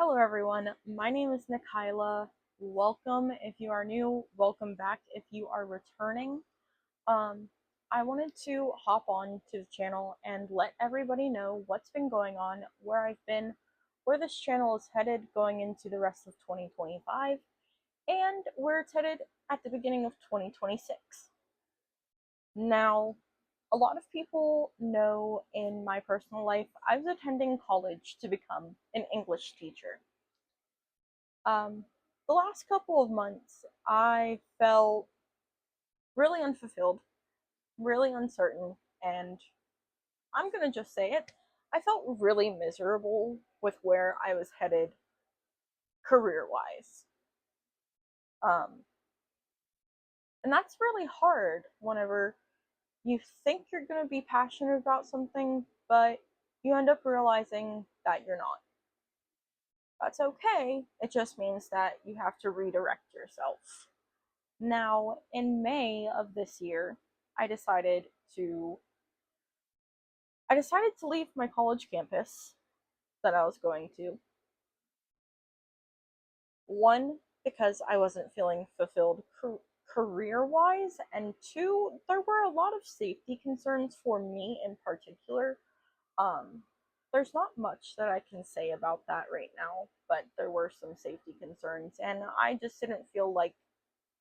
Hello everyone, my name is Nikyilah. Welcome if you are new, welcome back if you are returning. Um, I wanted to hop on to the channel and let everybody know what's been going on, where I've been, where this channel is headed going into the rest of 2025, and where it's headed at the beginning of 2026. Now, a lot of people know in my personal life, I was attending college to become an English teacher. Um, the last couple of months, I felt really unfulfilled, really uncertain, and I'm gonna just say it. I felt really miserable with where I was headed career wise. Um, and that's really hard whenever you think you're gonna be passionate about something, but you end up realizing that you're not. That's okay, it just means that you have to redirect yourself. Now, in May of this year, I decided to I decided to leave my college campus that I was going to. One, because I wasn't feeling fulfilled career-wise, and two, there were a lot of safety concerns for me in particular. Um, there's not much that I can say about that right now, but there were some safety concerns, and I just didn't feel like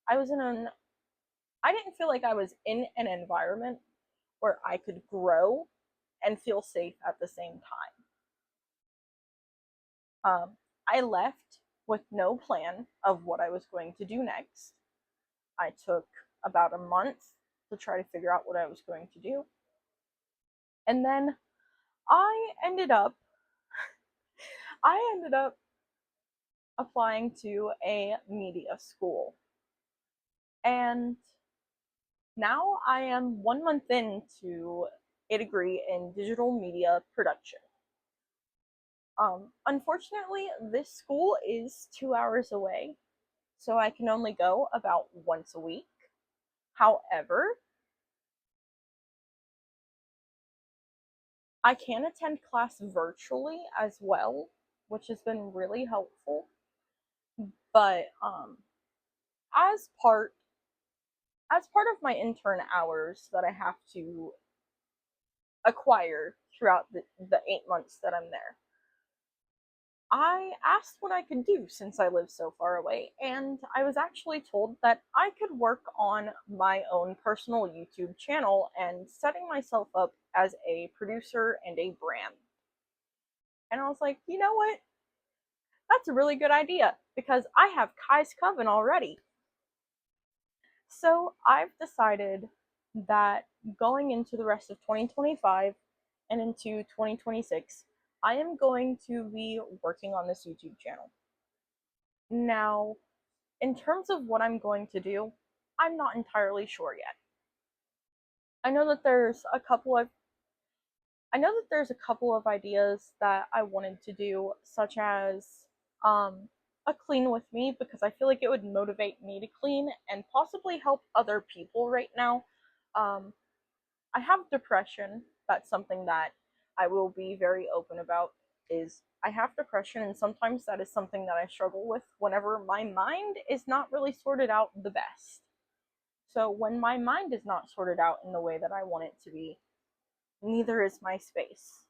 I was in an I didn't feel like I was in an environment where I could grow and feel safe at the same time. I left with no plan of what I was going to do next. I took about a month to try to figure out what I was going to do. And then I ended up I ended up applying to a media school. And now I am 1 month into a degree in digital media production. Unfortunately, this school is 2 hours away, so I can only go about once a week. However, I can attend class virtually as well, which has been really helpful. But as part as part of my intern hours that I have to acquire throughout the 8 months that I'm there, I asked what I could do since I live so far away, and I was actually told that I could work on my own personal YouTube channel and setting myself up as a producer and a brand. And I was like, you know what? That's a really good idea because I have Kai's Coven already. So I've decided that going into the rest of 2025 and into 2026, I am going to be working on this YouTube channel. Now, in terms of what I'm going to do, I'm not entirely sure yet. I know that there's a couple of ideas that I wanted to do, such as um, a clean with me, because I feel like it would motivate me to clean and possibly help other people right now. Um, I have depression. That's something that I will be very open about. Is I have depression, and sometimes that is something that I struggle with whenever my mind is not really sorted out the best. So when my mind is not sorted out in the way that I want it to be, neither is my space.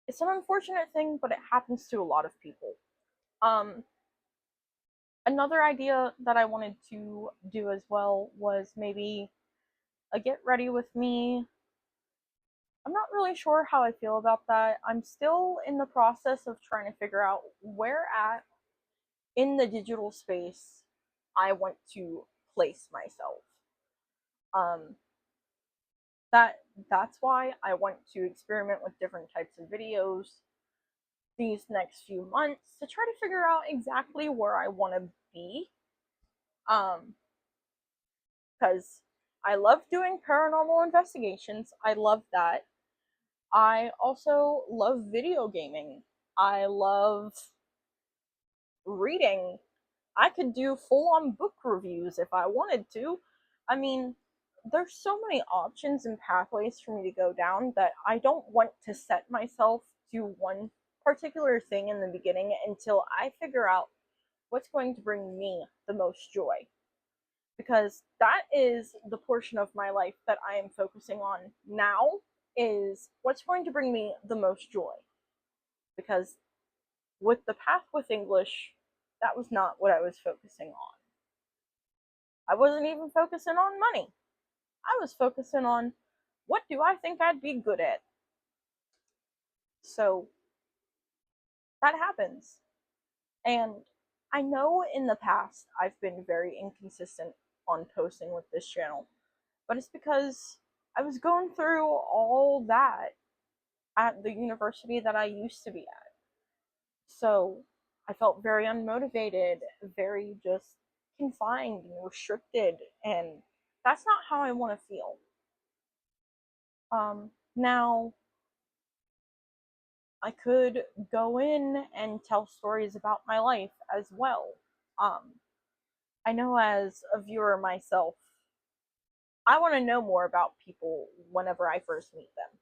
It's an unfortunate thing, but it happens to a lot of people. Um, Another idea that I wanted to do as well was maybe a get ready with me. I'm not really sure how I feel about that. I'm still in the process of trying to figure out where at in the digital space I want to place myself. Um, that that's why I want to experiment with different types of videos these next few months to try to figure out exactly where I want to be. Because I love doing paranormal investigations. I love that. I also love video gaming. I love reading. I could do full on book reviews if I wanted to. I mean, there's so many options and pathways for me to go down that I don't want to set myself to one particular thing in the beginning until I figure out what's going to bring me the most joy. Because that is the portion of my life that I am focusing on now, is what's going to bring me the most joy. Because with the path with English, that was not what I was focusing on. I wasn't even focusing on money. I was focusing on what do I think I'd be good at. So that happens. And I know in the past I've been very inconsistent on posting with this channel, but it's because I was going through all that at the university that I used to be at. So I felt very unmotivated, very just confined and restricted, and that's not how I want to feel. Now, I could go in and tell stories about my life as well. I know as a viewer myself, I want to know more about people whenever I first meet them.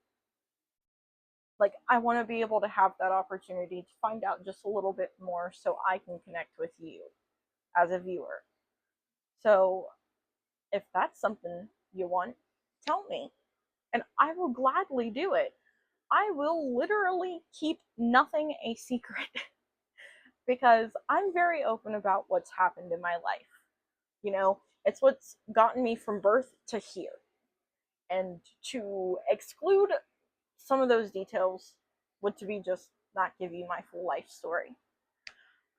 Like, I want to be able to have that opportunity to find out just a little bit more so I can connect with you as a viewer. So, if that's something you want, tell me, and I will gladly do it. I will literally keep nothing a secret because I'm very open about what's happened in my life. You know, it's what's gotten me from birth to here. And to exclude some of those details would to be just not give you my full life story.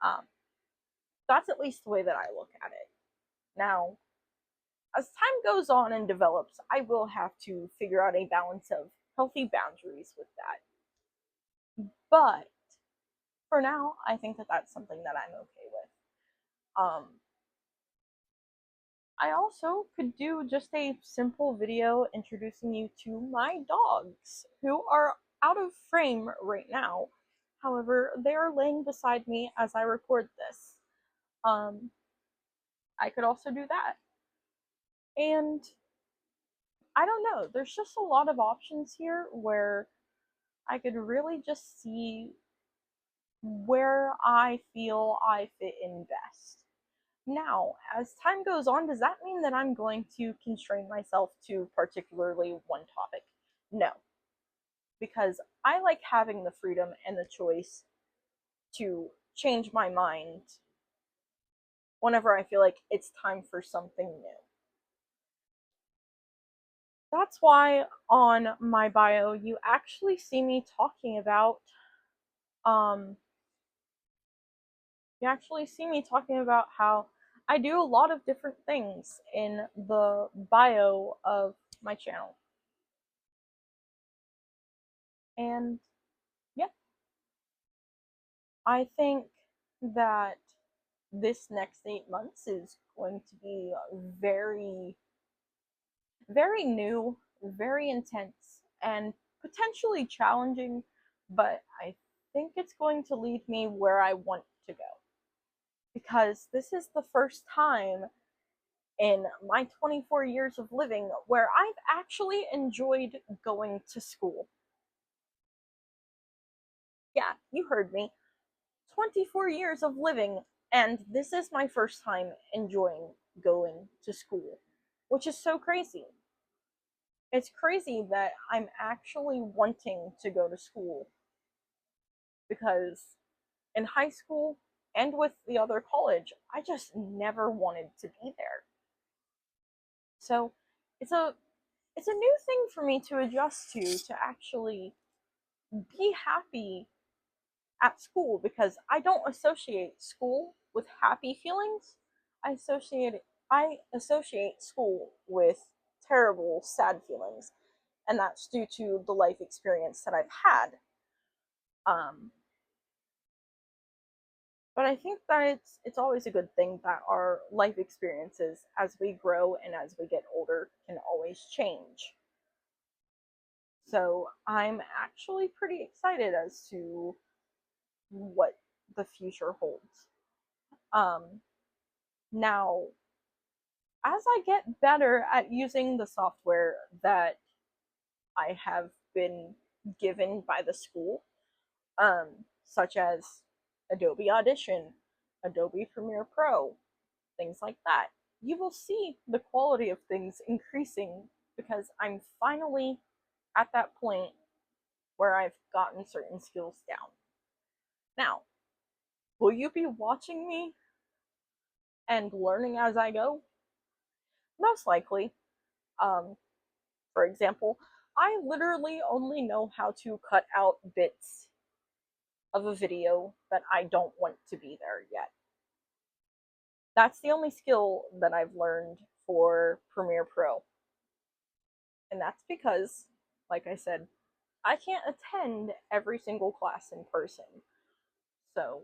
Um, that's at least the way that I look at it. Now, as time goes on and develops, I will have to figure out a balance of healthy boundaries with that. But for now, I think that that's something that I'm okay with. I also could do just a simple video introducing you to my dogs, who are out of frame right now. However, they are laying beside me as I record this. I could also do that. And I don't know, there's just a lot of options here where I could really just see where I feel I fit in best. Now, as time goes on, does that mean that I'm going to constrain myself to particularly one topic? No, because I like having the freedom and the choice to change my mind whenever I feel like it's time for something new. That's why on my bio you actually see me talking about um how I do a lot of different things in the bio of my channel. And yeah, I think that this next 8 months is going to be very, very new, very intense, and potentially challenging, but I think it's going to lead me where I want to go. Because this is the first time in my 24 years of living where I've actually enjoyed going to school. Yeah, you heard me. 24 years of living, and this is my first time enjoying going to school, which is so crazy. It's crazy that I'm actually wanting to go to school because in high school and with the other college, I just never wanted to be there. So it's a new thing for me to adjust to actually be happy at school, because I don't associate school with happy feelings. I associate school with terrible, sad feelings, and that's due to the life experience that I've had. Um, but I think that it's always a good thing that our life experiences, as we grow and as we get older, can always change. So I'm actually pretty excited as to what the future holds. Now, as I get better at using the software that I have been given by the school, such as Adobe Audition, Adobe Premiere Pro, things like that. You will see the quality of things increasing because I'm finally at that point where I've gotten certain skills down. Now, will you be watching me and learning as I go? Most likely. Um, for example, I literally only know how to cut out bits of a video that I don't want to be there yet. That's the only skill that I've learned for Premiere Pro. And that's because, like I said, I can't attend every single class in person. So,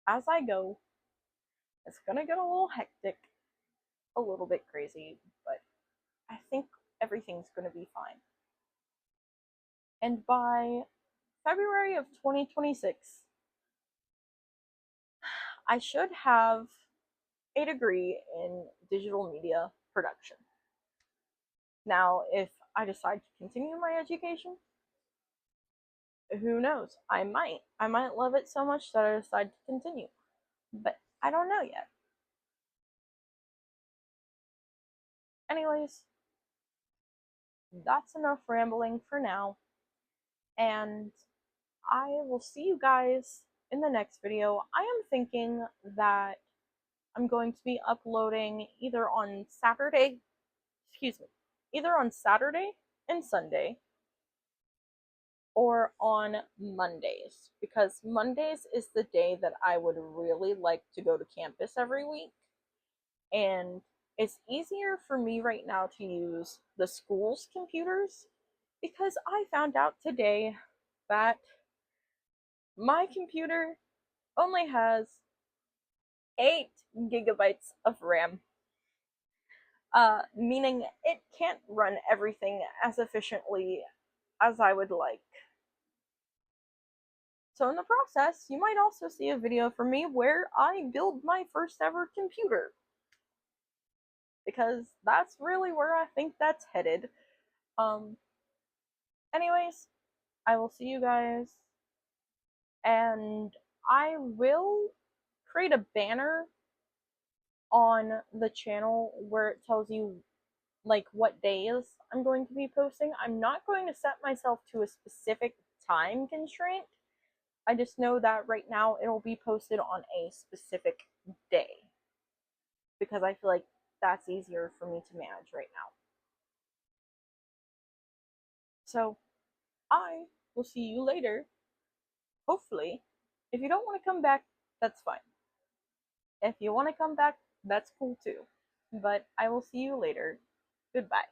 as I go, it's gonna get a little hectic, a little bit crazy, but I think everything's gonna be fine. And by February of 2026, I should have a degree in digital media production. Now, if I decide to continue my education, who knows? I might. I might love it so much that I decide to continue. But I don't know yet. Anyways, that's enough rambling for now. And I will see you guys in the next video. I am thinking that I'm going to be uploading either on Saturday and Sunday, or on Mondays, because Mondays is the day that I would really like to go to campus every week. And it's easier for me right now to use the school's computers because I found out today that my computer only has 8 gigabytes of RAM, meaning it can't run everything as efficiently as I would like. So in the process, you might also see a video from me where I build my first ever computer, because that's really where I think that's headed. Um, Anyways, I will see you guys, and I will create a banner on the channel where it tells you like what days I'm going to be posting. I'm not going to set myself to a specific time constraint. I just know that right now it'll be posted on a specific day because I feel like that's easier for me to manage right now. So I will see you later, hopefully. If you don't want to come back, that's fine. If you want to come back, that's cool too. But I will see you later. Goodbye.